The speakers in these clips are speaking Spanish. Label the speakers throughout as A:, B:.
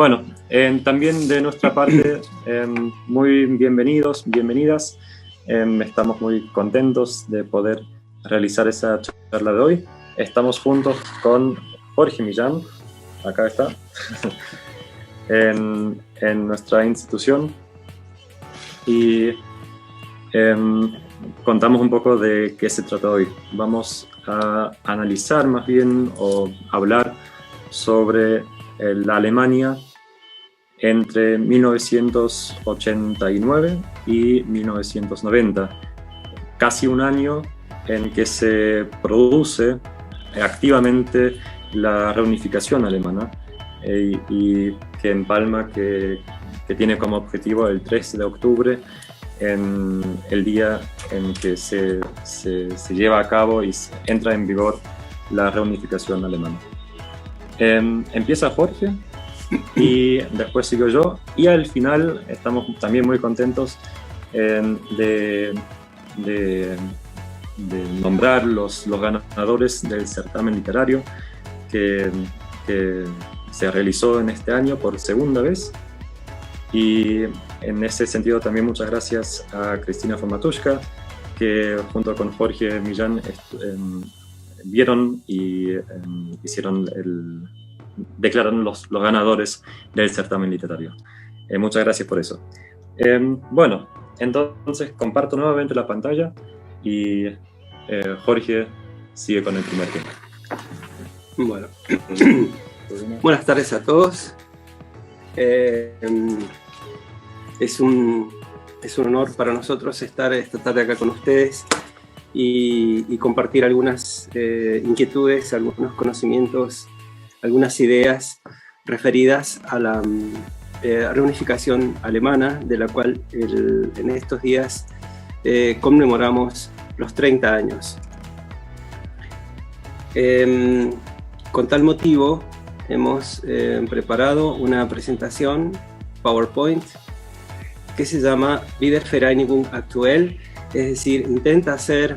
A: Bueno, también de nuestra parte, muy bienvenidos, bienvenidas. Estamos muy contentos de poder realizar esa charla de hoy. Estamos juntos con Jorge Millán, acá está, en nuestra institución, y contamos un poco de qué se trata hoy. Vamos a analizar más bien o hablar sobre la Alemania entre 1989 y 1990, casi un año en que se produce activamente la reunificación alemana y que empalma, que tiene como objetivo el 13 de octubre, en el día en que se lleva a cabo y entra en vigor la reunificación alemana. Empieza Jorge y después sigo yo, y al final estamos también muy contentos de nombrar los ganadores del certamen literario que se realizó en este año por segunda vez. Y en ese sentido también muchas gracias a Cristina von Matuschka, que junto con Jorge Millán vieron y declararon los ganadores del certamen literario. Muchas gracias por eso. Bueno, entonces comparto nuevamente la pantalla y Jorge sigue con el primer tema.
B: Bueno, buenas tardes a todos. Es un honor para nosotros estar esta tarde acá con ustedes y compartir algunas inquietudes, algunos conocimientos, algunas ideas referidas a la reunificación alemana, de la cual en estos días conmemoramos los 30 años. Con tal motivo hemos preparado una presentación PowerPoint que se llama Wiedervereinigung aktuell, es decir, intenta hacer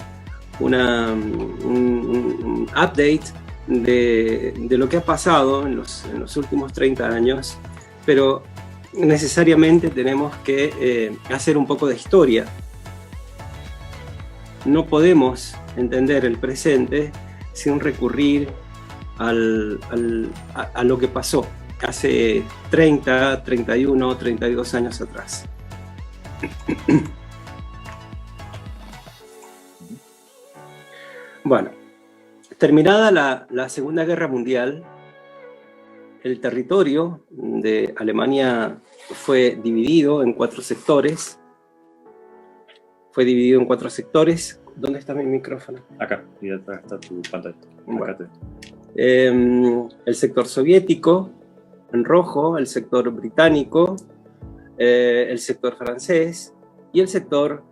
B: un update de lo que ha pasado en los últimos 30 años, pero necesariamente tenemos que hacer un poco de historia. No podemos entender el presente sin recurrir a lo que pasó hace 30, 31, 32 años atrás. Bueno, terminada la Segunda Guerra Mundial, el territorio de Alemania fue dividido en 4 sectores. ¿Dónde está mi micrófono?
A: Acá, y acá está tu pantalla.
B: Bueno. El sector soviético, en rojo, el sector británico, el sector francés y el sector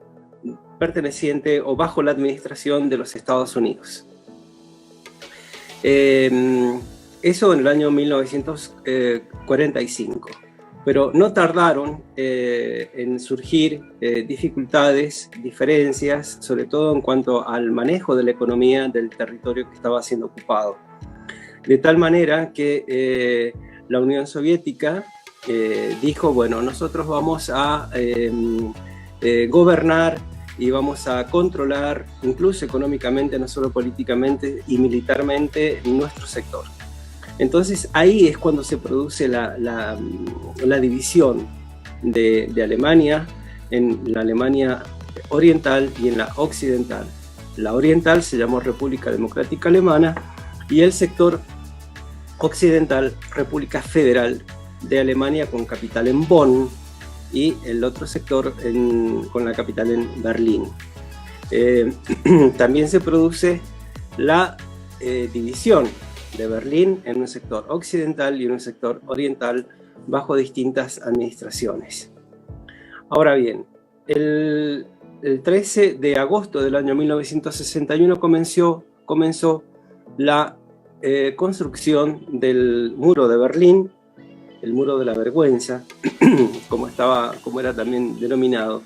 B: perteneciente o bajo la administración de los Estados Unidos. Eso en el año 1945. Pero no tardaron en surgir dificultades, diferencias, sobre todo en cuanto al manejo de la economía del territorio que estaba siendo ocupado. De tal manera que la Unión Soviética dijo, bueno, nosotros vamos a gobernar y vamos a controlar, incluso económicamente, no solo políticamente y militarmente, nuestro sector. Entonces ahí es cuando se produce la división de Alemania en la Alemania oriental y en la occidental. La oriental se llamó República Democrática Alemana y el sector occidental, República Federal de Alemania, con capital en Bonn, y el otro sector con la capital en Berlín. También se produce la división de Berlín en un sector occidental y en un sector oriental bajo distintas administraciones. Ahora bien, el 13 de agosto del año 1961 comenzó la construcción del muro de Berlín, el muro de la vergüenza, como era también denominado.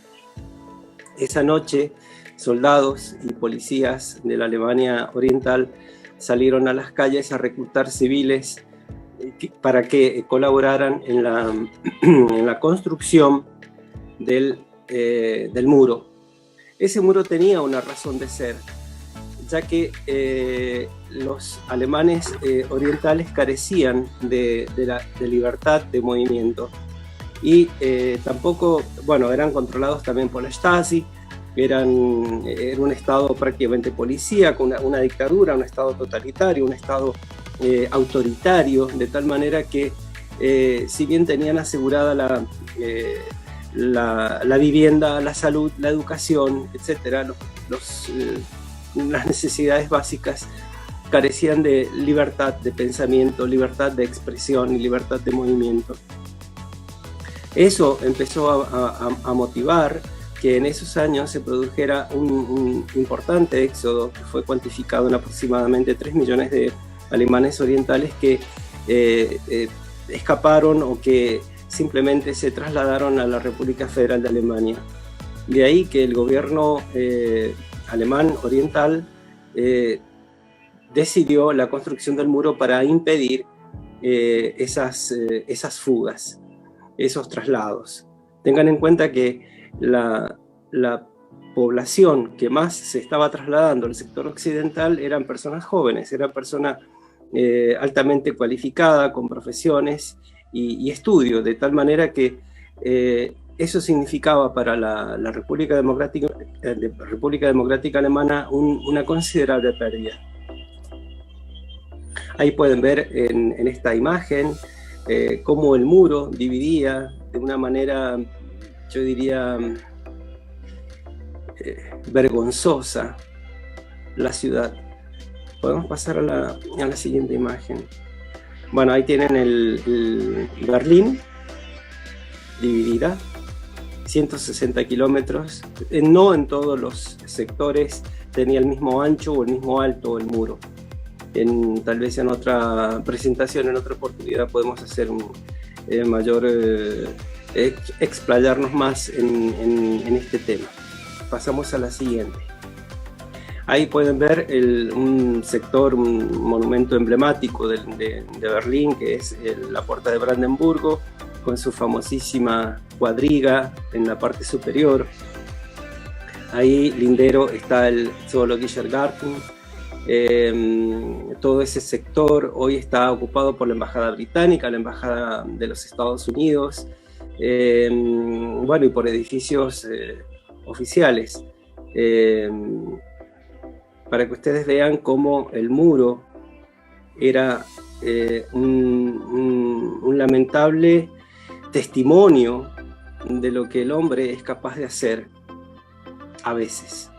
B: Esa noche, soldados y policías de la Alemania oriental salieron a las calles a reclutar civiles para que colaboraran en la construcción del muro. Ese muro tenía una razón de ser, ya que los alemanes orientales carecían de libertad de movimiento y tampoco, bueno, eran controlados también por la Stasi, era un estado prácticamente policíaco, una dictadura, un estado totalitario, un estado autoritario, de tal manera que si bien tenían asegurada la vivienda, la salud, la educación, etcétera, las necesidades básicas, carecían de libertad de pensamiento, libertad de expresión y libertad de movimiento. Eso empezó a motivar que en esos años se produjera un importante éxodo que fue cuantificado en aproximadamente 3 millones de alemanes orientales que escaparon o que simplemente se trasladaron a la República Federal de Alemania. De ahí que el gobierno alemán oriental decidió la construcción del muro para impedir esas fugas, esos traslados. Tengan en cuenta que la población que más se estaba trasladando al sector occidental eran personas jóvenes, eran personas altamente cualificadas, con profesiones y estudios, de tal manera que eso significaba para la República Democrática Alemana una considerable pérdida. Ahí pueden ver en esta imagen cómo el muro dividía de una manera, yo diría, vergonzosa la ciudad. Podemos pasar a la siguiente imagen. Bueno, ahí tienen el Berlín dividida, 160 kilómetros. No en todos los sectores tenía el mismo ancho o el mismo alto el muro. Tal vez en otra presentación, en otra oportunidad, podemos hacer un mayor, explayarnos más en este tema. Pasamos a la siguiente. Ahí pueden ver un sector, un monumento emblemático de Berlín, que es la Puerta de Brandenburgo, con su famosísima cuadriga en la parte superior. Ahí lindero está el Zoologischer Garten. Todo ese sector hoy está ocupado por la Embajada Británica, la Embajada de los Estados Unidos, bueno, y por edificios oficiales. Para que ustedes vean cómo el muro era un lamentable testimonio de lo que el hombre es capaz de hacer a veces.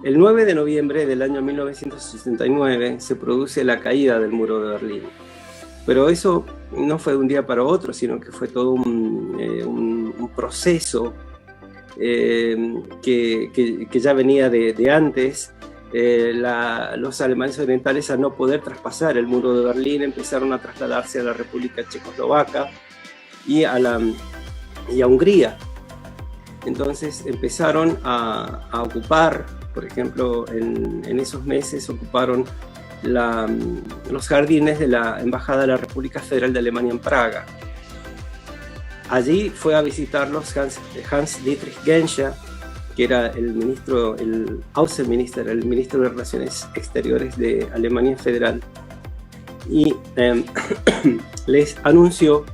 B: El 9 de noviembre del año 1969 se produce la caída del muro de Berlín. Pero eso no fue de un día para otro, sino que fue todo un proceso que ya venía de antes. Los alemanes orientales, al no poder traspasar el muro de Berlín, empezaron a trasladarse a la República Checoslovaca y a Hungría. Entonces empezaron a ocupar, por ejemplo, en esos meses ocuparon los jardines de la Embajada de la República Federal de Alemania en Praga. Allí fue a visitarlos Hans Dietrich Genscher, que era el Außenminister, el ministro de Relaciones Exteriores de Alemania Federal, y les anunció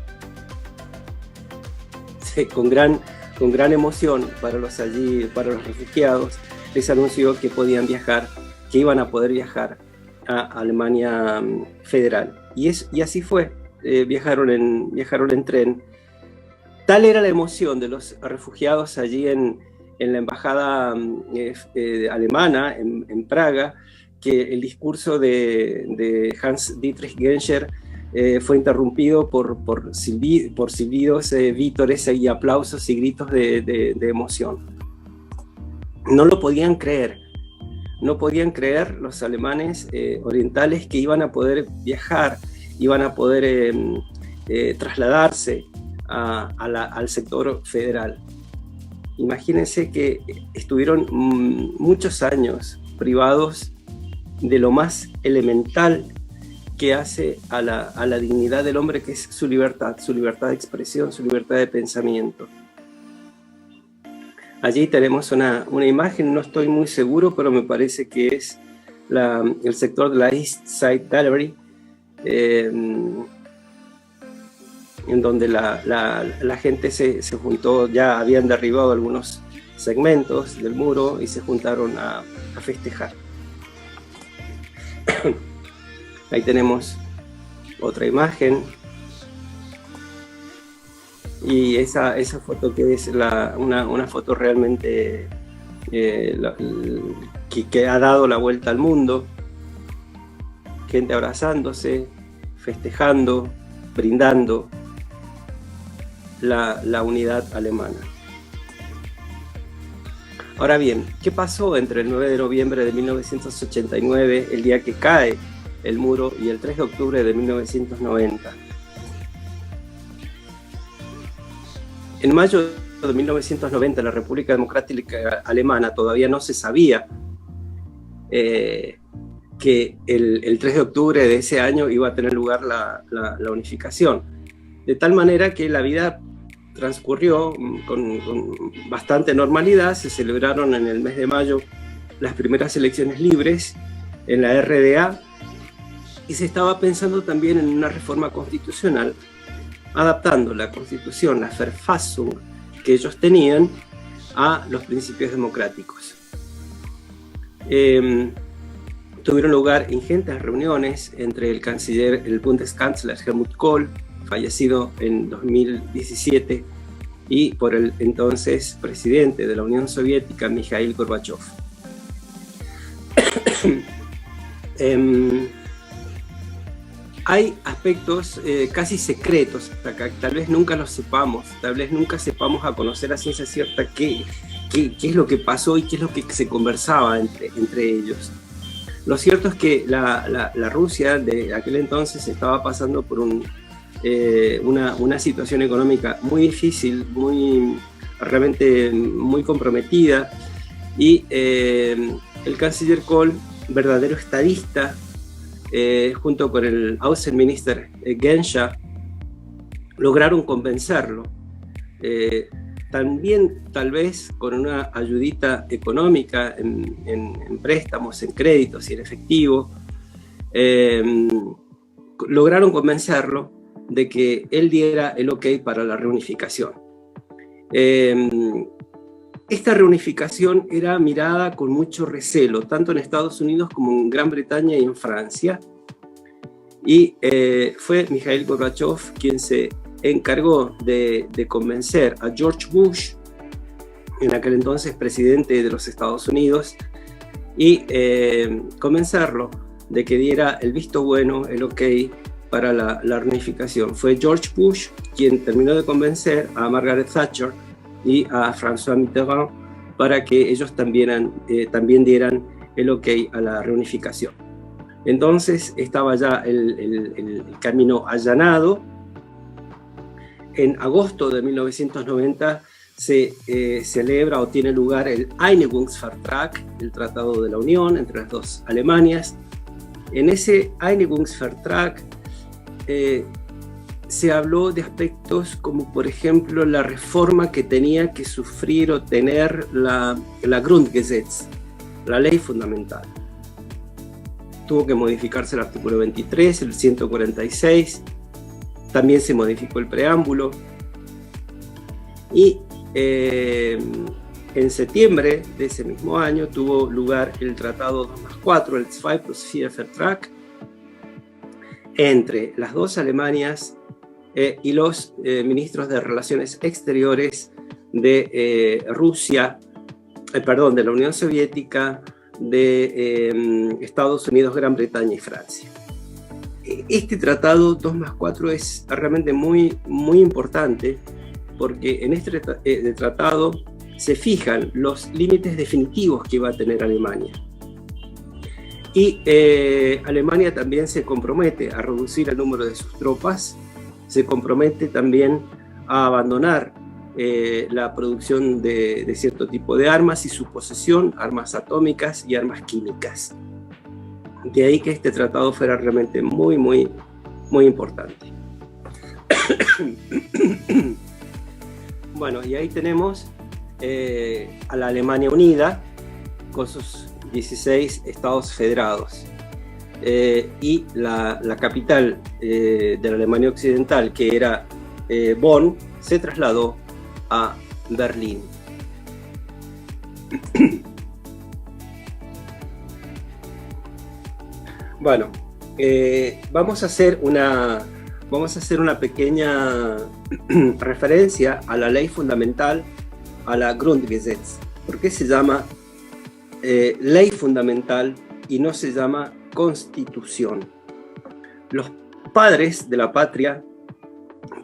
B: con gran emoción para los refugiados, les anunció que podían viajar, que iban a poder viajar a Alemania Federal. Y así fue, viajaron en tren. Tal era la emoción de los refugiados allí en la embajada alemana en Praga, que el discurso de Hans Dietrich Genscher fue interrumpido por silbidos, vítores y aplausos y gritos de emoción. No lo podían creer. No podían creer los alemanes orientales que iban a poder viajar, iban a poder trasladarse al sector federal. Imagínense que estuvieron muchos años privados de lo más elemental que hace a la dignidad del hombre, que es su libertad de expresión, su libertad de pensamiento. Allí tenemos una imagen, no estoy muy seguro, pero me parece que es el sector de la East Side Gallery, en donde la gente se juntó, ya habían derribado algunos segmentos del muro y se juntaron a festejar. Ahí tenemos otra imagen. Y esa foto, que es una foto realmente que ha dado la vuelta al mundo. Gente abrazándose, festejando, brindando la unidad alemana. Ahora bien, ¿qué pasó entre el 9 de noviembre de 1989, el día que cae el muro, y el 3 de octubre de 1990? En mayo de 1990, en la República Democrática Alemana todavía no se sabía que el 3 de octubre de ese año iba a tener lugar la unificación. De tal manera que la vida transcurrió con bastante normalidad. Se celebraron en el mes de mayo las primeras elecciones libres en la RDA, y se estaba pensando también en una reforma constitucional, adaptando la constitución, la Verfassung que ellos tenían, a los principios democráticos. Tuvieron lugar ingentes reuniones entre el canciller, el Bundeskanzler Helmut Kohl, fallecido en 2017, y por el entonces presidente de la Unión Soviética, Mikhail Gorbachev. Hay aspectos casi secretos acá, tal vez nunca los sepamos, tal vez nunca sepamos a conocer a ciencia cierta qué es lo que pasó y qué es lo que se conversaba entre ellos. Lo cierto es que la Rusia de aquel entonces estaba pasando por una situación económica muy difícil, realmente muy comprometida, y el canciller Kohl, verdadero estadista, junto con el Außenminister Genscher, lograron convencerlo, también tal vez con una ayudita económica en préstamos, en créditos y en efectivo. Lograron convencerlo de que él diera el ok para la reunificación. Esta reunificación era mirada con mucho recelo, tanto en Estados Unidos como en Gran Bretaña y en Francia. Y fue Mikhail Gorbachev quien se encargó de convencer a George Bush, en aquel entonces presidente de los Estados Unidos, y convencerlo de que diera el visto bueno, el ok para la reunificación. Fue George Bush quien terminó de convencer a Margaret Thatcher y a François Mitterrand para que ellos también dieran el ok a la reunificación. Entonces estaba ya el camino allanado. En agosto de 1990 se celebra o tiene lugar el Einigungsvertrag, el Tratado de la Unión entre las dos Alemanias. En ese Einigungsvertrag se habló de aspectos como, por ejemplo, la reforma que tenía que sufrir o tener la Grundgesetz, la ley fundamental. Tuvo que modificarse el artículo 23, el 146, también se modificó el preámbulo. Y en septiembre de ese mismo año tuvo lugar el Tratado 2+4, el 2+4 Vertrag, entre las dos Alemanias y los ministros de Relaciones Exteriores de Rusia, de la Unión Soviética, de Estados Unidos, Gran Bretaña y Francia. Este tratado 2+4 es realmente muy, muy importante, porque en este tratado se fijan los límites definitivos que va a tener Alemania. Y Alemania también se compromete a reducir el número de sus tropas, se compromete también a abandonar la producción de cierto tipo de armas y su posesión, armas atómicas y armas químicas. De ahí que este tratado fuera realmente muy, muy, muy importante. Bueno, y ahí tenemos a la Alemania Unida con sus 16 estados federados. Y la capital de la Alemania Occidental, que era Bonn, se trasladó a Berlín. Bueno, vamos a hacer una pequeña referencia a la ley fundamental, a la Grundgesetz. ¿Por qué se llama ley fundamental y no se llama constitución? Los padres de la patria,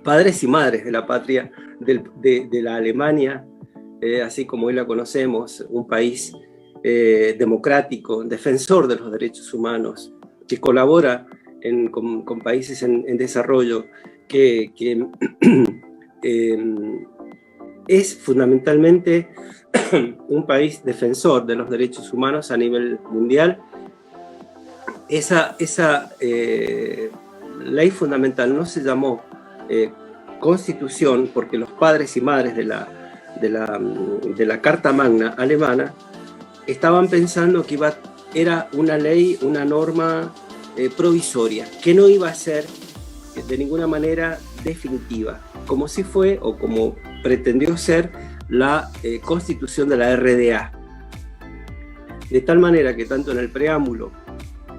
B: padres y madres de la patria de la Alemania, así como hoy la conocemos, un país democrático, defensor de los derechos humanos, que colabora con países en desarrollo, que es fundamentalmente un país defensor de los derechos humanos a nivel mundial. Esa ley fundamental no se llamó Constitución porque los padres y madres de la Carta Magna alemana estaban pensando que era una ley, una norma provisoria, que no iba a ser de ninguna manera definitiva, como sí fue o como pretendió ser la Constitución de la RDA. De tal manera que tanto en el preámbulo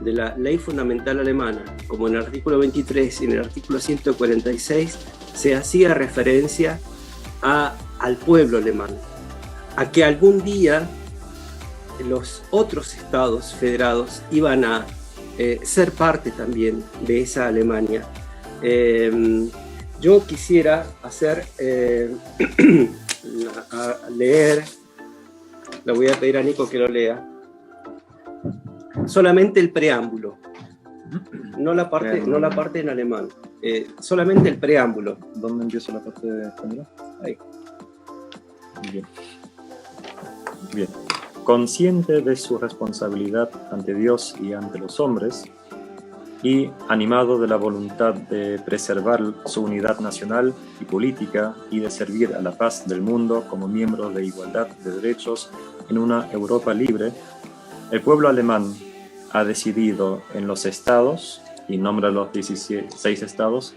B: de la ley fundamental alemana como en el artículo 23 y en el artículo 146 se hacía referencia al pueblo alemán, a que algún día los otros estados federados iban a ser parte también de esa Alemania. Yo quisiera leer, le voy a pedir a Nico que lo lea, solamente el preámbulo, no la parte en alemán, solamente el preámbulo.
A: ¿Dónde empieza la parte de español?
B: Ahí.
A: Bien. Consciente de su responsabilidad ante Dios y ante los hombres, y animado de la voluntad de preservar su unidad nacional y política y de servir a la paz del mundo como miembro de igualdad de derechos en una Europa libre, el pueblo alemán ha decidido en los estados, y nombra los 16 estados,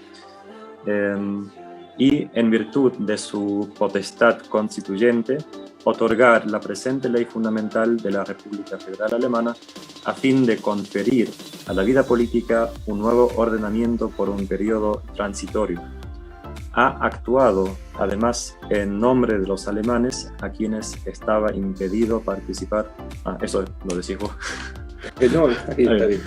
A: y en virtud de su potestad constituyente, otorgar la presente ley fundamental de la República Federal Alemana a fin de conferir a la vida política un nuevo ordenamiento por un periodo transitorio. Ha actuado, además, en nombre de los alemanes a quienes estaba impedido participar. Eso lo decís vos.
B: No, está bien.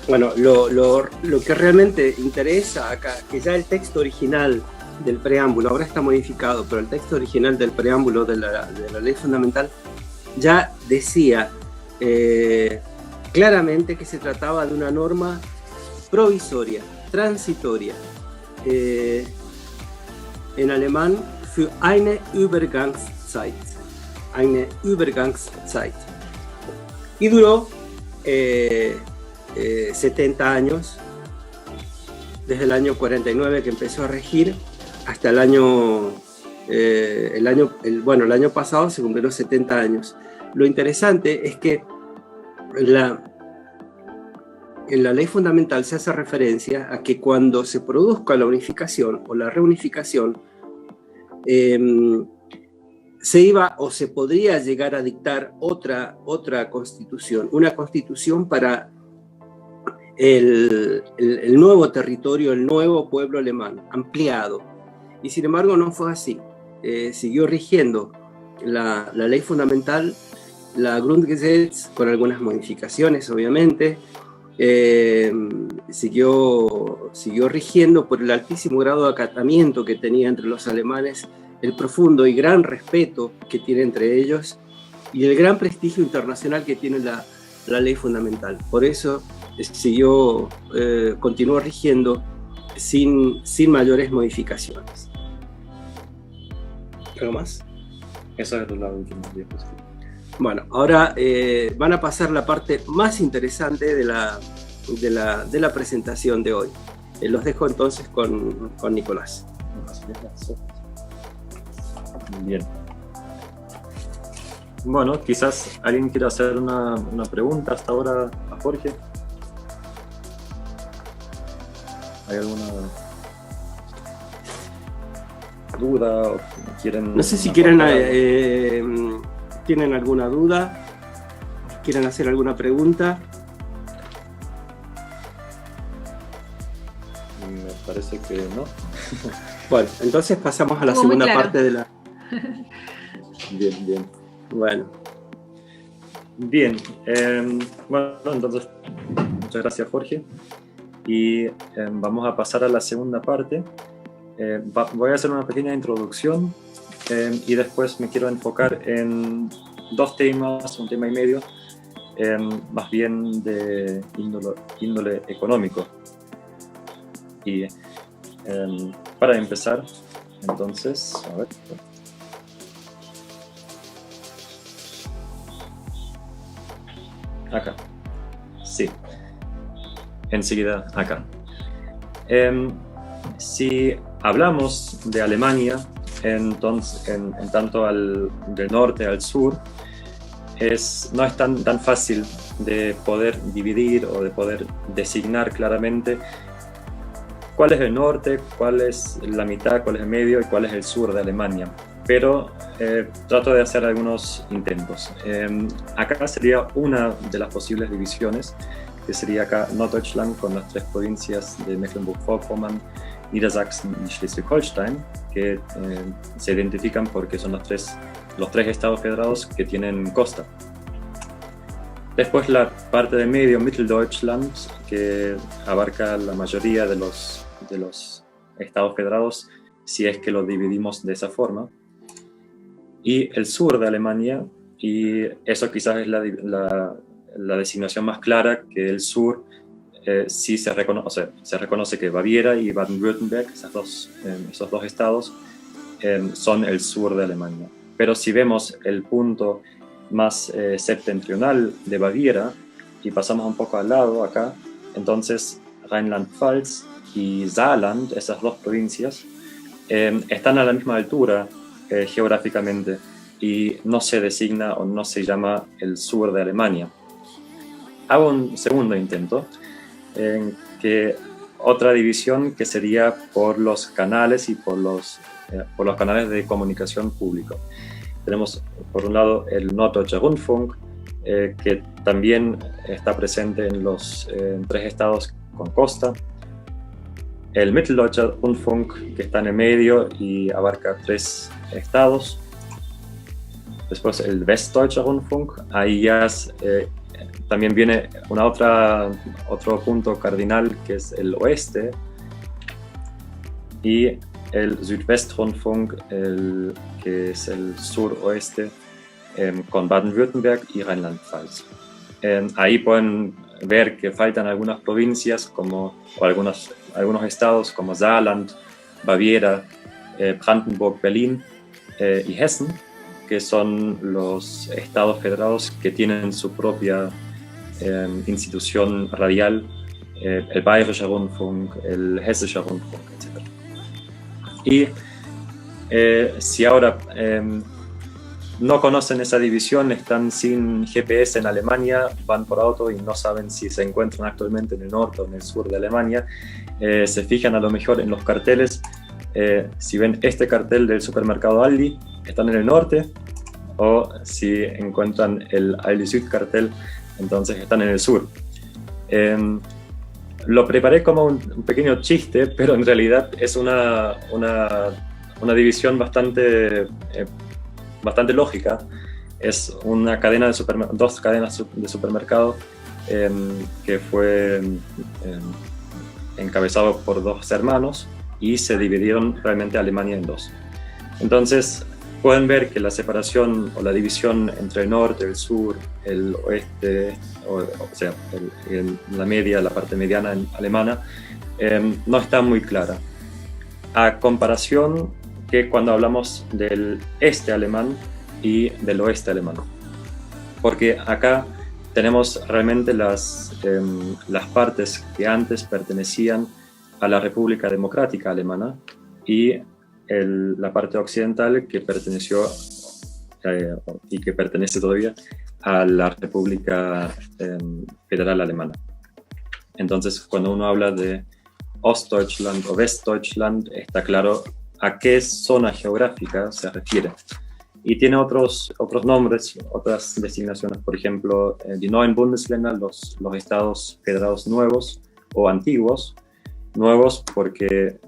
B: Bueno, lo que realmente interesa acá, que ya el texto original del preámbulo, ahora está modificado, pero el texto original del preámbulo de la ley fundamental ya decía claramente que se trataba de una norma provisoria, transitoria, en alemán für eine Übergangszeit, y duró 70 años, desde el año 49 que empezó a regir hasta el año pasado se cumplieron 70 años. Lo interesante es que en la ley fundamental se hace referencia a que cuando se produzca la unificación o la reunificación, se iba o se podría llegar a dictar otra constitución, una constitución para el nuevo territorio, el nuevo pueblo alemán, ampliado. Y sin embargo no fue así. Siguió rigiendo la ley fundamental, la Grundgesetz, con algunas modificaciones obviamente, siguió rigiendo por el altísimo grado de acatamiento que tenía entre los alemanes, el profundo y gran respeto que tiene entre ellos y el gran prestigio internacional que tiene la ley fundamental. Por eso continuó rigiendo sin mayores modificaciones. ¿Algo más?
A: Esa es la última diapositiva.
B: Bueno, ahora van a pasar la parte más interesante de la presentación de hoy. Los dejo entonces con Nicolás.
A: Bien. Bueno, quizás alguien quiera hacer una pregunta hasta ahora a Jorge. ¿Hay alguna duda o quieren?
B: No sé si quieren, tienen alguna duda, quieren hacer alguna pregunta.
A: Me parece que no.
B: Bueno, entonces pasamos a la segunda parte de la...
A: Bien, bien.
B: Bueno.
A: Bien, bueno, entonces muchas gracias, Jorge. Y vamos a pasar a la segunda parte. Voy a hacer una pequeña introducción y después me quiero enfocar en dos temas, un tema y medio, más bien de índole económico. Y para empezar, entonces, a ver. Acá. Sí. Enseguida acá. Si hablamos de Alemania, entonces, en tanto del norte al sur, no es tan fácil de poder dividir o de poder designar claramente cuál es el norte, cuál es la mitad, cuál es el medio y cuál es el sur de Alemania. Pero trato de hacer algunos intentos. Acá sería una de las posibles divisiones, que sería acá Norddeutschland con las tres provincias de Mecklenburg-Vorpommern, Niedersachsen y Schleswig-Holstein, que se identifican porque son los tres estados federados que tienen costa. Después la parte de medio, Mitteldeutschland, que abarca la mayoría de los estados federados, si es que lo dividimos de esa forma. Y el sur de Alemania, y eso quizás es la designación más clara, que el sur sí se reconoce que Baviera y Baden-Württemberg, esos dos estados, son el sur de Alemania. Pero si vemos el punto más septentrional de Baviera y pasamos un poco al lado acá, entonces Rheinland-Pfalz y Saarland, esas dos provincias, están a la misma altura geográficamente y no se designa o no se llama el sur de Alemania. Hago un segundo intento, que otra división que sería por los canales y por los canales de comunicación público. Tenemos por un lado el Norddeutscher Rundfunk, que también está presente en tres estados con costa. El Mitteldeutscher Rundfunk, que está en el medio y abarca 3 estados. Después el Westdeutscher Rundfunk, ahí ya también viene otro punto cardinal, que es el oeste. Y el Südwestrundfunk, que es el suroeste, con Baden-Württemberg y Rheinland-Pfalz. Ahí pueden ver que faltan algunas provincias o algunos estados como Saarland, Baviera, Brandenburg, Berlin y Hessen, que son los estados federados que tienen su propia institución radial, el Bayerischer Rundfunk, el Hessischer Rundfunk, etc. Y si ahora no conocen esa división, están sin GPS en Alemania, van por auto y no saben si se encuentran actualmente en el norte o en el sur de Alemania, se fijan a lo mejor en los carteles. Si ven este cartel del supermercado Aldi, están en el norte, o si encuentran el Aldi Süd cartel, entonces están en el sur. Lo preparé como un pequeño chiste, pero en realidad es una división bastante lógica. Es una cadena dos cadenas de supermercado que fue encabezado por 2 hermanos y se dividieron realmente Alemania en 2. Entonces pueden ver que la separación o la división entre el norte, el sur, el oeste, o sea, la parte mediana alemana, no está muy clara. A comparación que cuando hablamos del este alemán y del oeste alemán. porque acá tenemos realmente las partes que antes pertenecían a la República Democrática Alemana y la parte occidental que perteneció y que pertenece todavía a la República Federal Alemana. Entonces, cuando uno habla de Ostdeutschland o Westdeutschland, está claro a qué zona geográfica se refiere. Y tiene otros nombres, otras designaciones, por ejemplo, die neuen Bundesländer, los estados federados nuevos o antiguos, nuevos porque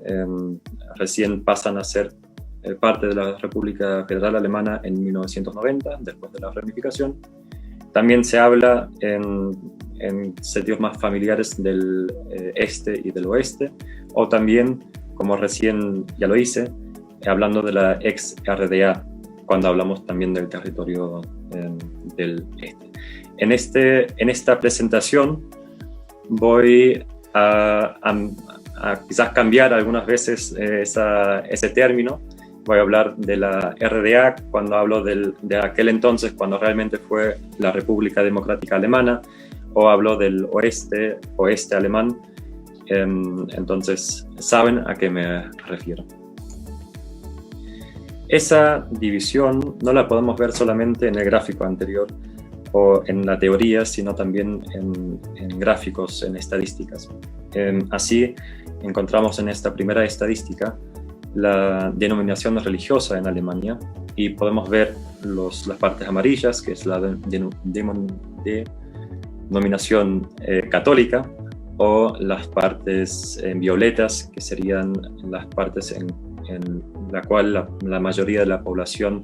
A: recién pasan a ser parte de la República Federal Alemana en 1990, después de la reunificación. También se habla en sentidos más familiares del este y del oeste, o también, como recién ya lo hice, hablando de la ex-RDA, cuando hablamos también del territorio del este. En esta presentación voy a quizás cambiar algunas veces ese término. Voy a hablar de la RDA cuando hablo de aquel entonces, cuando realmente fue la República Democrática Alemana, o hablo del oeste alemán. Entonces, saben a qué me refiero. Esa división no la podemos ver solamente en el gráfico anterior o en la teoría, sino también en gráficos, en estadísticas. Así, encontramos en esta primera estadística la denominación religiosa en Alemania y podemos ver las partes amarillas, que es la denominación católica, o las partes violetas, que serían las partes en la cual la mayoría de la población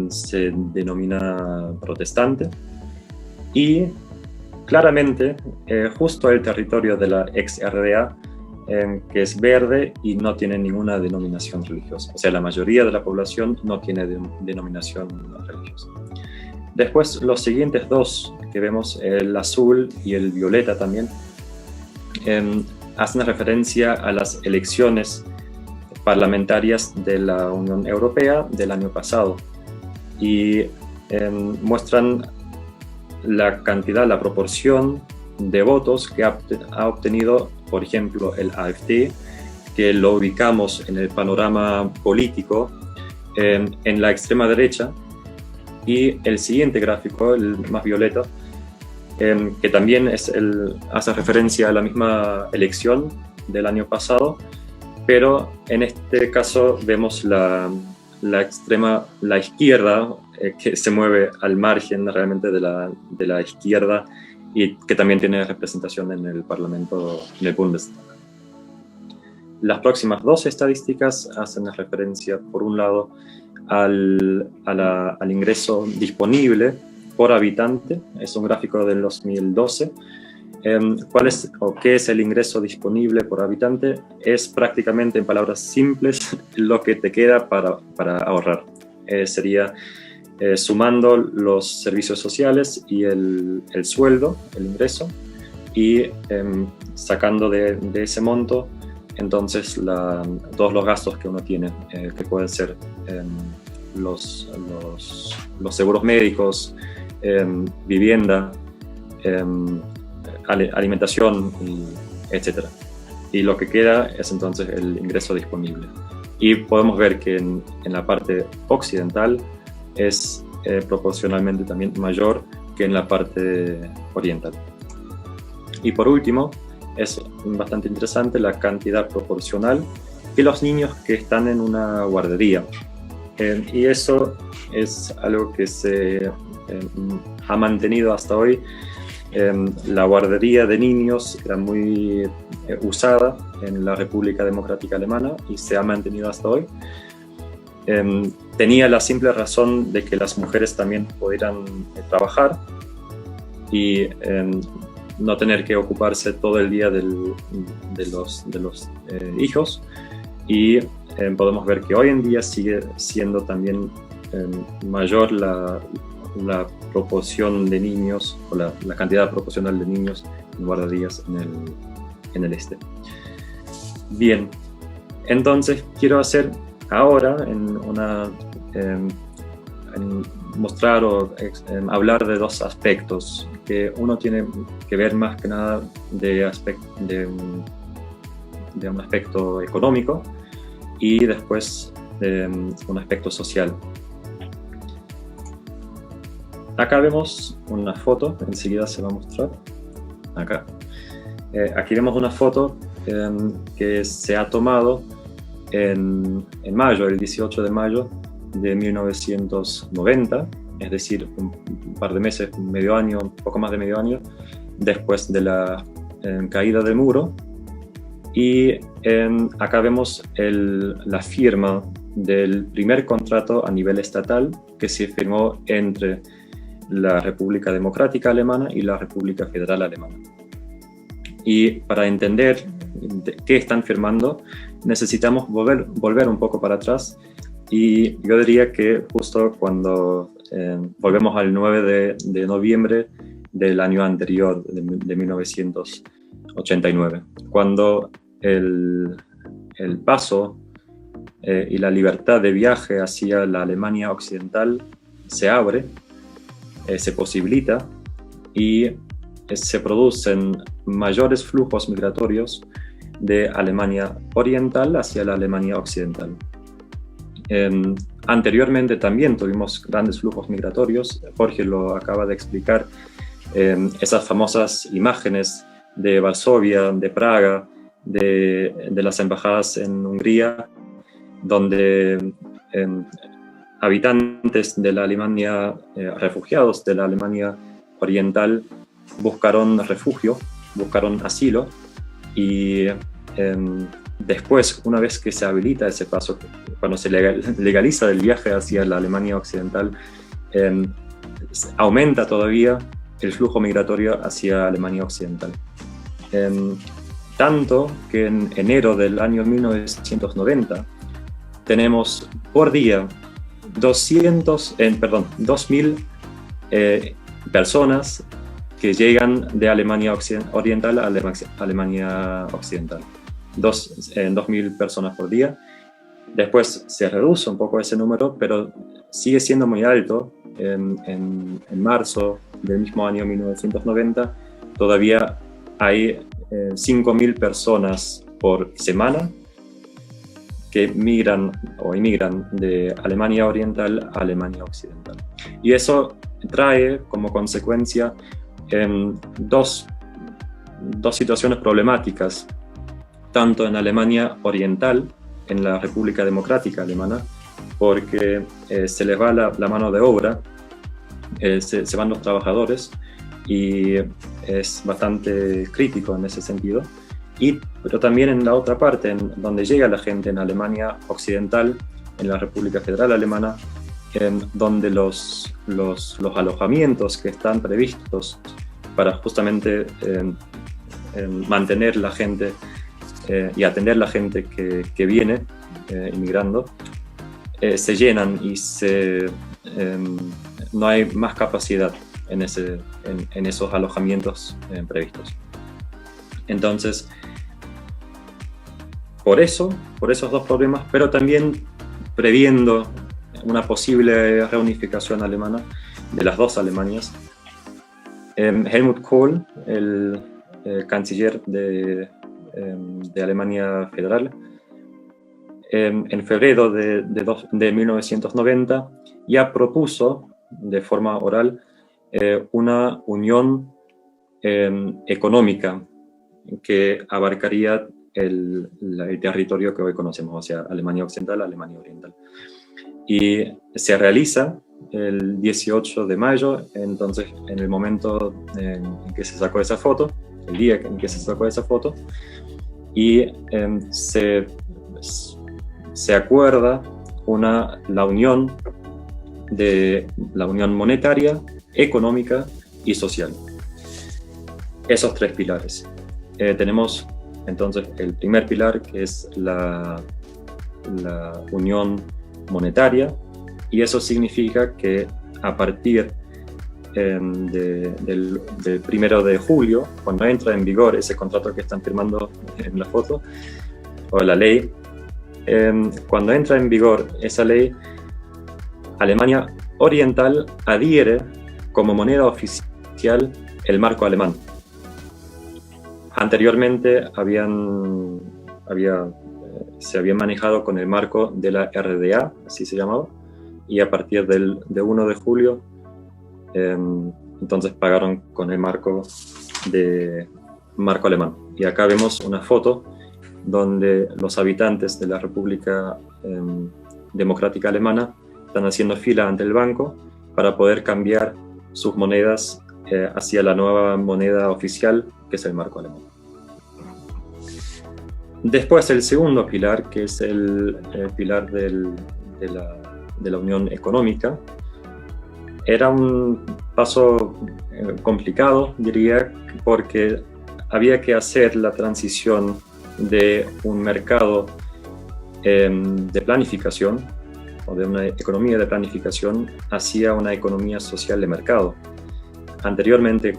A: se denomina protestante. Y claramente, justo el territorio de la ex-RDA, que es verde y no tiene ninguna denominación religiosa. O sea, la mayoría de la población no tiene denominación religiosa. Después, los siguientes dos que vemos, el azul y el violeta también, hacen referencia a las elecciones parlamentarias de la Unión Europea del año pasado y muestran la cantidad, la proporción de votos que ha obtenido, por ejemplo, el AfD, que lo ubicamos en el panorama político en la extrema derecha, y el siguiente gráfico, el más violeta, que también hace referencia a la misma elección del año pasado, pero en este caso vemos la izquierda que se mueve al margen realmente de la izquierda y que también tiene representación en el Parlamento, en el Bundestag. Las próximas dos estadísticas hacen referencia, por un lado, al ingreso disponible por habitante. Es un gráfico del 2012. ¿Qué es el ingreso disponible por habitante? Es prácticamente, en palabras simples, lo que te queda para ahorrar. Sería sumando los servicios sociales y el sueldo, el ingreso, y sacando de ese monto entonces todos los gastos que uno tiene, que pueden ser los seguros médicos, vivienda, alimentación, etc. Y lo que queda es entonces el ingreso disponible. Y podemos ver que en la parte occidental es proporcionalmente también mayor que en la parte oriental. Y por último, es bastante interesante la cantidad proporcional de los niños que están en una guardería. Y eso es algo que se ha mantenido hasta hoy. La guardería de niños era muy usada en la República Democrática Alemana y se ha mantenido hasta hoy. Tenía la simple razón de que las mujeres también pudieran trabajar y no tener que ocuparse todo el día de los hijos, y podemos ver que hoy en día sigue siendo también mayor la proporción de niños, o la cantidad proporcional de niños en guarderías en el este. Bien, entonces quiero hacer ahora mostrar o hablar de dos aspectos, que uno tiene que ver más que nada de un aspecto económico y después de un aspecto social. Acá vemos una foto, enseguida se va a mostrar. Acá. Aquí vemos una foto que se ha tomado en mayo, el 18 de mayo de 1990, es decir, un par de meses, medio año, un poco más de medio año, después de la caída del muro. Y acá vemos la firma del primer contrato a nivel estatal que se firmó entre la República Democrática Alemana y la República Federal Alemana. Y para entender qué están firmando, necesitamos volver un poco para atrás, y yo diría que justo cuando volvemos al 9 de noviembre del año anterior, de 1989, cuando el paso y la libertad de viaje hacia la Alemania occidental se abre, se posibilita, y se producen mayores flujos migratorios de Alemania oriental hacia la Alemania occidental. Anteriormente también tuvimos grandes flujos migratorios. Jorge lo acaba de explicar, esas famosas imágenes de Varsovia, de Praga, de las embajadas en Hungría, donde habitantes de la Alemania, refugiados de la Alemania oriental, buscaron refugio, buscaron asilo, y después, una vez que se habilita ese paso, cuando se legaliza el viaje hacia la Alemania occidental, aumenta todavía el flujo migratorio hacia Alemania occidental. Tanto que en enero del año 1990 tenemos por día 2.000 personas que llegan de Alemania oriental a Alemania occidental. 2.000 personas por día. Después se reduce un poco ese número, pero sigue siendo muy alto. En marzo del mismo año 1990 todavía hay 5.000 personas por semana que migran o emigran de Alemania oriental a Alemania occidental. Y eso trae como consecuencia dos situaciones problemáticas, tanto en Alemania oriental, en la República Democrática Alemana, porque se les va la mano de obra, se van los trabajadores, y es bastante crítico en ese sentido. Pero también en la otra parte, donde llega la gente en Alemania occidental, en la República Federal Alemana, donde los alojamientos que están previstos para justamente mantener la gente y atender la gente que viene inmigrando, se llenan y no hay más capacidad en esos alojamientos previstos. Entonces, por esos dos problemas, pero también previendo una posible reunificación alemana de las dos Alemanias, Helmut Kohl, el canciller de Alemania Federal, en febrero de 1990 ya propuso de forma oral una unión económica que abarcaría el territorio que hoy conocemos, o sea, Alemania Occidental, Alemania Oriental. Y se realiza el 18 de mayo, entonces en el momento en que se sacó esa foto, el día en que se sacó esa foto, y se acuerda la unión monetaria, económica y social. Esos tres pilares. Tenemos entonces el primer pilar, que es la unión monetaria, y eso significa que a partir del 1 de julio, cuando entra en vigor ese contrato que están firmando en la foto, o la ley, cuando entra en vigor esa ley, Alemania oriental adhiere como moneda oficial el marco alemán. Anteriormente se había manejado con el marco de la RDA, así se llamaba, y a partir de 1 de julio, entonces pagaron con el marco alemán. Y acá vemos una foto donde los habitantes de la República Democrática Alemana están haciendo fila ante el banco para poder cambiar sus monedas hacia la nueva moneda oficial, que es el marco alemán. Después el segundo pilar, que es el pilar de la Unión Económica, era un paso complicado, diría, porque había que hacer la transición de un mercado de planificación o de una economía de planificación hacia una economía social de mercado. Anteriormente,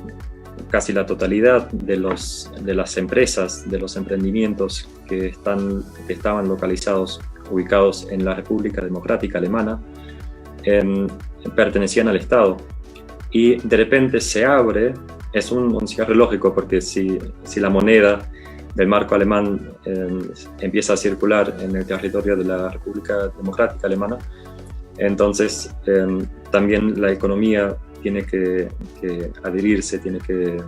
A: casi la totalidad de las empresas, de los emprendimientos que estaban ubicados en la República Democrática Alemana, pertenecían al Estado. Y de repente se abre, es un cierre lógico, porque si la moneda del marco alemán empieza a circular en el territorio de la República Democrática Alemana, entonces también la economía tiene que adherirse, tiene que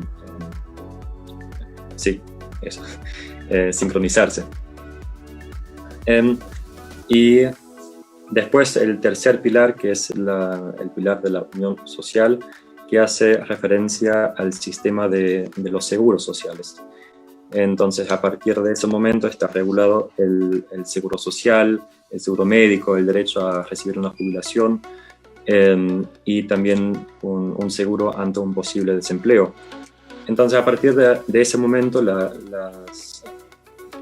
A: sincronizarse. Y después el tercer pilar, que es el pilar de la Unión Social, que hace referencia al sistema de los seguros sociales. Entonces, a partir de ese momento está regulado el seguro social, el seguro médico, el derecho a recibir una jubilación, y también un seguro ante un posible desempleo. Entonces, a partir de ese momento,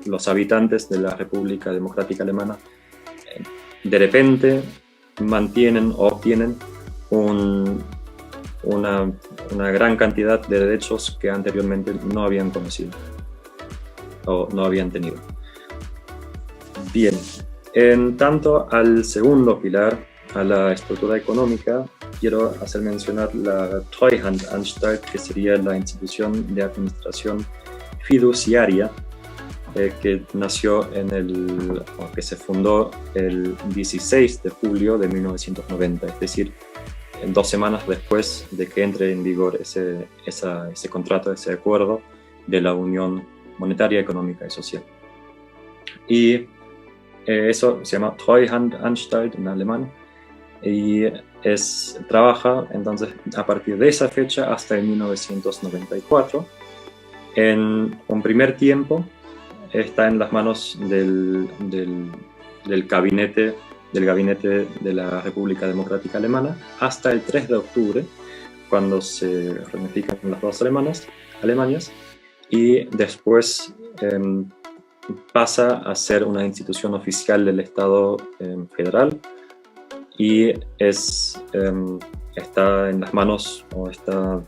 A: los habitantes de la República Democrática Alemana de repente mantienen o obtienen una gran cantidad de derechos que anteriormente no habían conocido o no habían tenido. Bien, en tanto al segundo pilar, a la estructura económica, quiero hacer mencionar la Treuhandanstalt, que sería la institución de administración fiduciaria que nació que se fundó el 16 de julio de 1990, es decir, 2 semanas después de que entre en vigor ese contrato, ese acuerdo de la Unión Monetaria, Económica y Social. Y eso se llama Treuhandanstalt en alemán, y trabaja entonces a partir de esa fecha hasta el 1994. En un primer tiempo está en las manos del gabinete de la República Democrática Alemana hasta el 3 de octubre, cuando se reunifican las dos Alemanias, y después pasa a ser una institución oficial del Estado federal, y está en las manos o está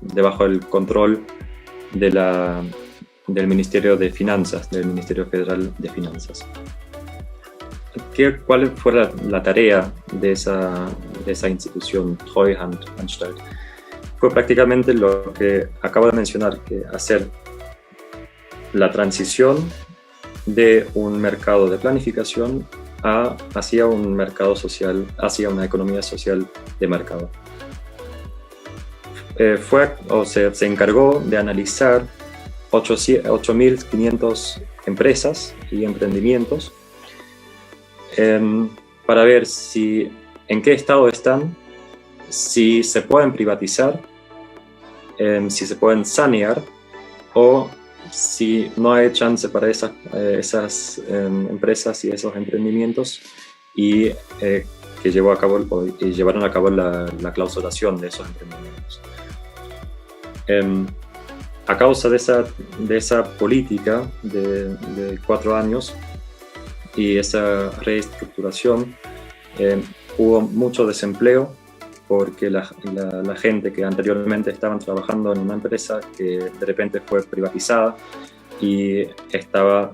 A: debajo del control del Ministerio de Finanzas, del Ministerio Federal de Finanzas. ¿Cuál fue la tarea de esa institución, Treuhandanstalt? Fue prácticamente lo que acabo de mencionar, que hacer la transición de un mercado de planificación hacia un mercado social, hacia una economía social de mercado. Se encargó de analizar 8.500 empresas y emprendimientos para ver en qué estado están, si se pueden privatizar, si se pueden sanear, o si no hay chance para esas empresas y esos emprendimientos, y que llevaron a cabo la clausuración de esos emprendimientos. A causa de esa política de 4 años y esa reestructuración, hubo mucho desempleo, porque la gente que anteriormente estaban trabajando en una empresa que de repente fue privatizada y estaba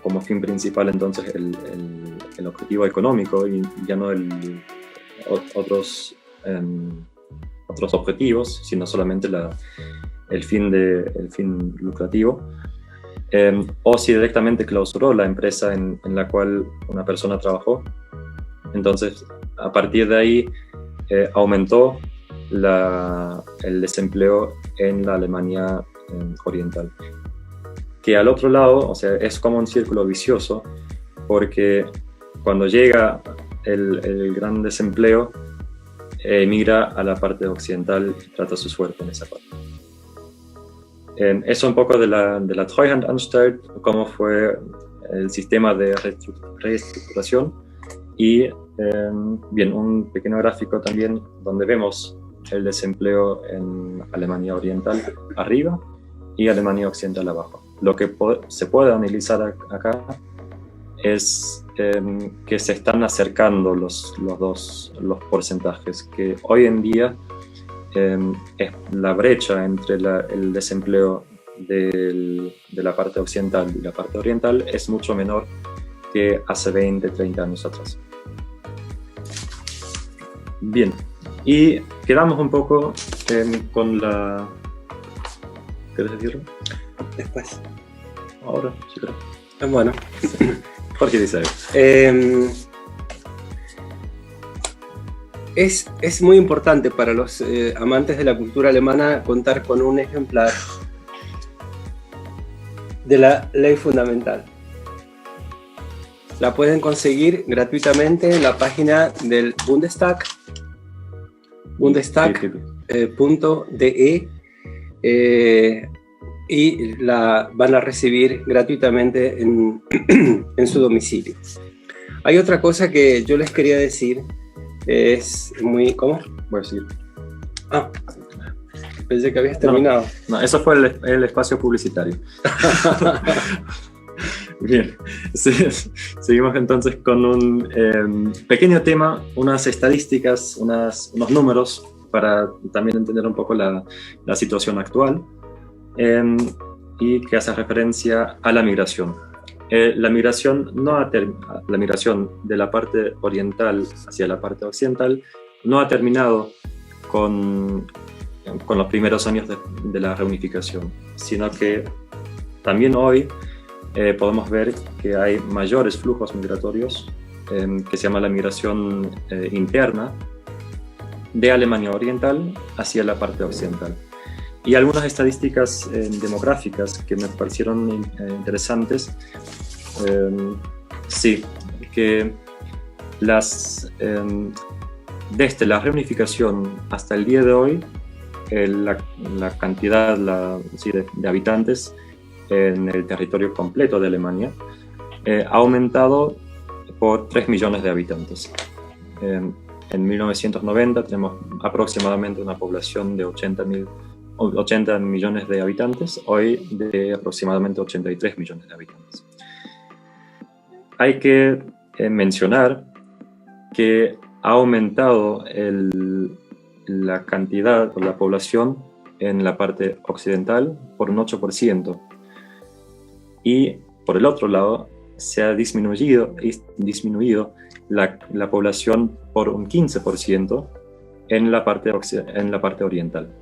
A: como fin principal entonces el el objetivo económico y ya no otros objetivos, sino solamente el fin lucrativo, o si directamente clausuró la empresa en la cual una persona trabajó. Entonces, a partir de ahí, aumentó el desempleo en la Alemania oriental. Que al otro lado, o sea, es como un círculo vicioso, porque cuando llega el gran desempleo, emigra a la parte occidental y trata su suerte en esa parte. Eso un poco de la Treuhandanstalt, cómo fue el sistema de reestructuración, y bien, un pequeño gráfico también donde vemos el desempleo en Alemania Oriental arriba y Alemania Occidental abajo. Lo que se puede analizar acá es que se están acercando los porcentajes, que hoy en día es la brecha entre el desempleo de la parte occidental y la parte oriental es mucho menor que hace 20, 30 años atrás. Bien, y quedamos un poco con la... ¿Quieres decirlo?
B: Después.
A: Ahora, sí creo.
B: Bueno.
A: Jorge dice algo.
B: Es muy importante para los amantes de la cultura alemana contar con un ejemplar de la ley fundamental. La pueden conseguir gratuitamente en la página del Bundestag, bundestag.de, y la van a recibir gratuitamente en su domicilio. Hay otra cosa que yo les quería decir, es muy... ¿Cómo?
A: Voy a seguir.
B: Ah, pensé que habías terminado.
A: No, eso fue el espacio publicitario. Bien, seguimos entonces con un pequeño tema, unas estadísticas, unos números para también entender un poco la situación actual, y que hace referencia a la migración. La migración de la parte oriental hacia la parte occidental no ha terminado con los primeros años de la reunificación, sino que también hoy podemos ver que hay mayores flujos migratorios, que se llama la migración interna de Alemania Oriental hacia la parte occidental. Y algunas estadísticas demográficas que me parecieron interesantes, sí, que desde la reunificación hasta el día de hoy, la cantidad de habitantes en el territorio completo de Alemania ha aumentado por 3 millones de habitantes. En 1990 tenemos aproximadamente una población de 80 millones de habitantes, hoy de aproximadamente 83 millones de habitantes. Hay que mencionar que ha aumentado la cantidad o la población en la parte occidental por un 8%, y por el otro lado se ha disminuido la población por un 15% en la parte oriental.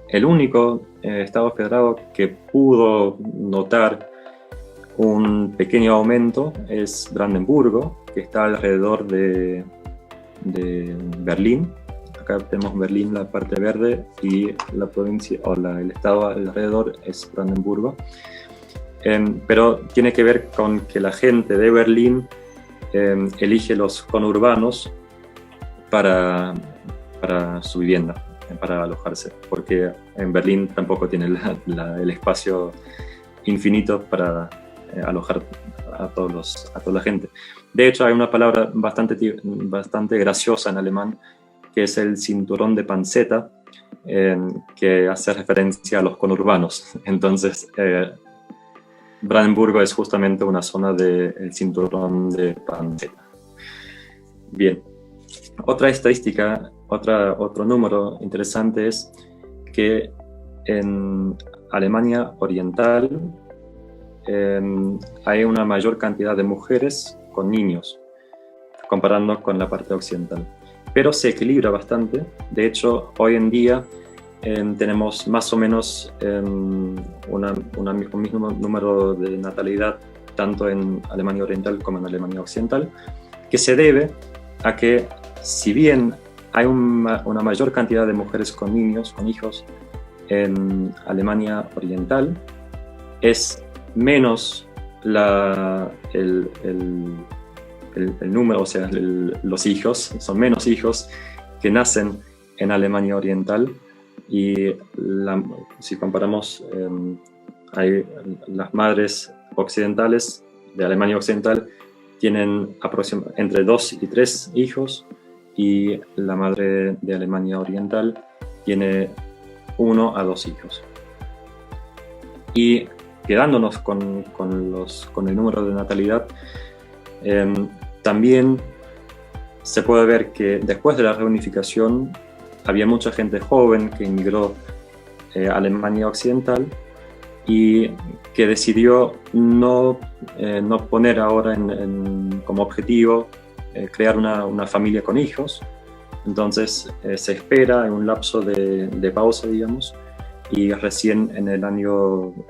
A: El único Estado federado que pudo notar un pequeño aumento es Brandenburgo, que está alrededor de Berlín. Acá tenemos Berlín, la parte verde, y la provincia o el estado alrededor es Brandenburgo. Pero tiene que ver con que la gente de Berlín elige los conurbanos para su vivienda, para alojarse, porque en Berlín tampoco tiene el espacio infinito para alojar a toda la gente. De hecho, hay una palabra bastante graciosa en alemán, que es el cinturón de panceta, que hace referencia a los conurbanos. Entonces, Brandenburgo es justamente una zona del cinturón de panceta. Bien, otra estadística, otro número interesante es que en Alemania Oriental hay una mayor cantidad de mujeres con niños, comparando con la parte occidental. Pero se equilibra bastante. De hecho, hoy en día tenemos más o menos un mismo número de natalidad tanto en Alemania Oriental como en Alemania Occidental, que se debe a que, si bien hay una mayor cantidad de mujeres con niños, con hijos, en Alemania Oriental, es menos el número, o sea, los hijos, son menos hijos que nacen en Alemania Oriental, y si comparamos, las madres occidentales de Alemania Occidental tienen aproximadamente entre 2 y 3 hijos, y la madre de Alemania Oriental tiene 1 a 2 hijos. Y quedándonos con el número de natalidad, también se puede ver que después de la reunificación había mucha gente joven que emigró a Alemania Occidental y que decidió no poner ahora como objetivo crear una familia con hijos. Entonces se espera en un lapso de pausa, digamos, y recién en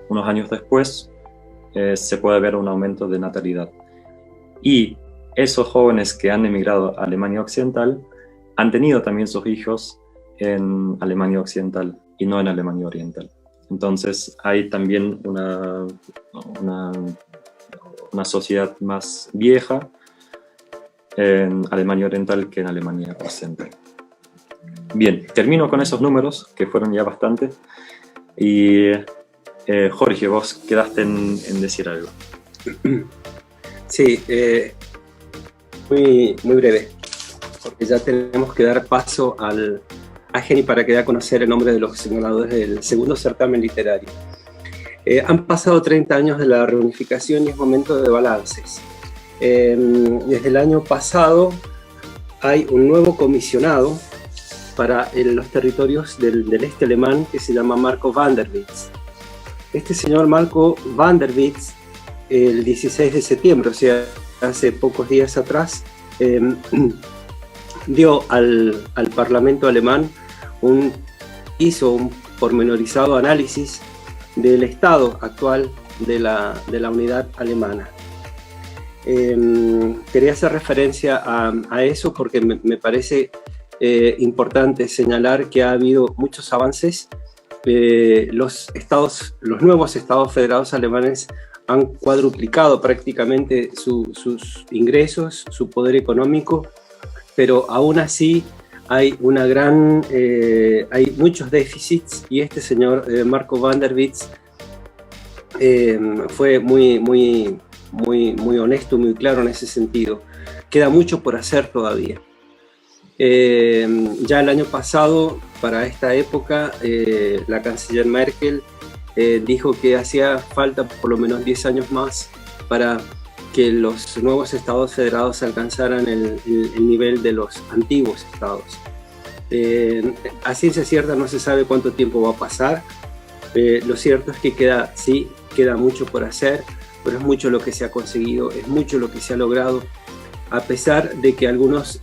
A: unos años después se puede ver un aumento de natalidad. Y esos jóvenes que han emigrado a Alemania Occidental han tenido también sus hijos en Alemania Occidental y no en Alemania Oriental. Entonces hay también una sociedad más vieja en Alemania Oriental que en Alemania Occidental. Bien, termino con esos números, que fueron ya bastante. Y Jorge, vos quedaste en decir algo.
B: Sí, muy breve, porque ya tenemos que dar paso a Geni para que dé a conocer el nombre de los ganadores del segundo certamen literario. Han pasado 30 años de la reunificación y es momento de balances. Desde el año pasado hay un nuevo comisionado para los territorios del este alemán que se llama Marco van der Witz. Este señor Marco van der Witz, el 16 de septiembre, o sea, hace pocos días atrás, dio al Parlamento alemán hizo un pormenorizado análisis del estado actual de la unidad alemana. Quería hacer referencia a eso porque me parece importante señalar que ha habido muchos avances. Los nuevos estados federados alemanes han cuadruplicado prácticamente sus ingresos, su poder económico, pero aún así hay muchos déficits, y este señor Marco van der Witz fue muy honesto, muy claro en ese sentido. Queda mucho por hacer todavía. Ya el año pasado, para esta época, la canciller Merkel dijo que hacía falta por lo menos 10 años más para que los nuevos estados federados alcanzaran el nivel de los antiguos estados. A ciencia cierta no se sabe cuánto tiempo va a pasar. Lo cierto es que queda mucho por hacer, pero es mucho lo que se ha conseguido, es mucho lo que se ha logrado, a pesar de que algunos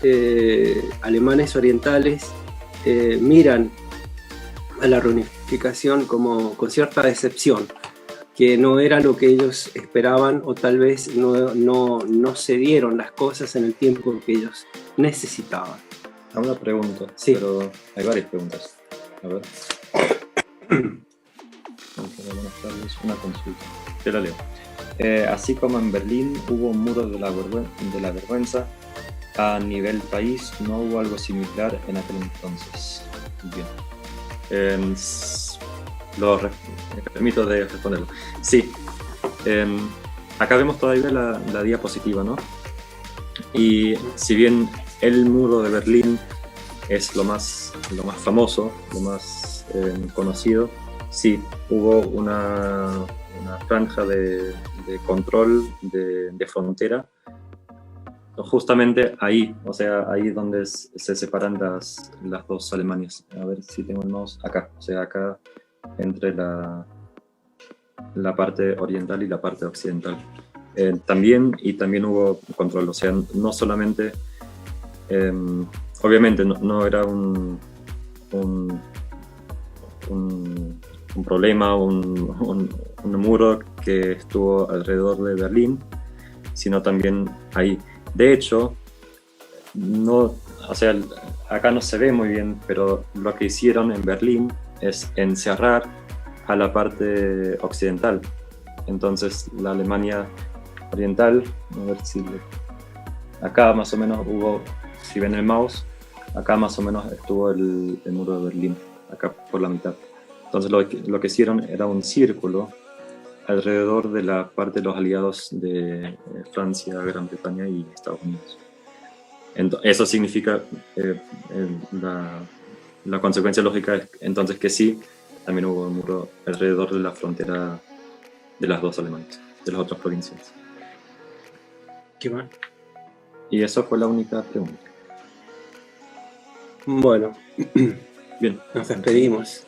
B: alemanes orientales miran a la reunificación con cierta decepción, que no era lo que ellos esperaban, o tal vez no se dieron las cosas en el tiempo que ellos necesitaban.
A: Una pregunta,
B: sí.
A: Pero hay varias preguntas. A ver. Buenas tardes, una consulta. Te la leo. Así como en Berlín hubo un muro de la vergüenza, a nivel país no hubo algo similar en aquel entonces. Bien. Me permito de responderlo. Sí. Acá vemos todavía la diapositiva, ¿no? Y si bien el muro de Berlín es lo más famoso, lo más conocido, sí, hubo una franja de control de frontera, justamente ahí, o sea, ahí donde se separan las dos Alemanias. A ver si tengo el mouse acá, o sea, acá entre la parte oriental y la parte occidental. también hubo control, o sea, no solamente, obviamente no era un problema, un muro que estuvo alrededor de Berlín, sino también ahí. De hecho, no, o sea, acá no se ve muy bien, pero lo que hicieron en Berlín es encerrar a la parte occidental. Entonces la Alemania oriental, a ver si acá más o menos hubo, si ven el mouse, acá más o menos estuvo el muro de Berlín, acá por la mitad. Entonces lo que hicieron era un círculo alrededor de la parte de los aliados de Francia, Gran Bretaña y Estados Unidos. Eso significa, la consecuencia lógica es entonces que sí, también hubo un muro alrededor de la frontera de las dos Alemanias, de las otras provincias.
B: ¿Qué más?
A: Y eso fue la única pregunta.
B: Bueno,
A: bien,
B: nos despedimos.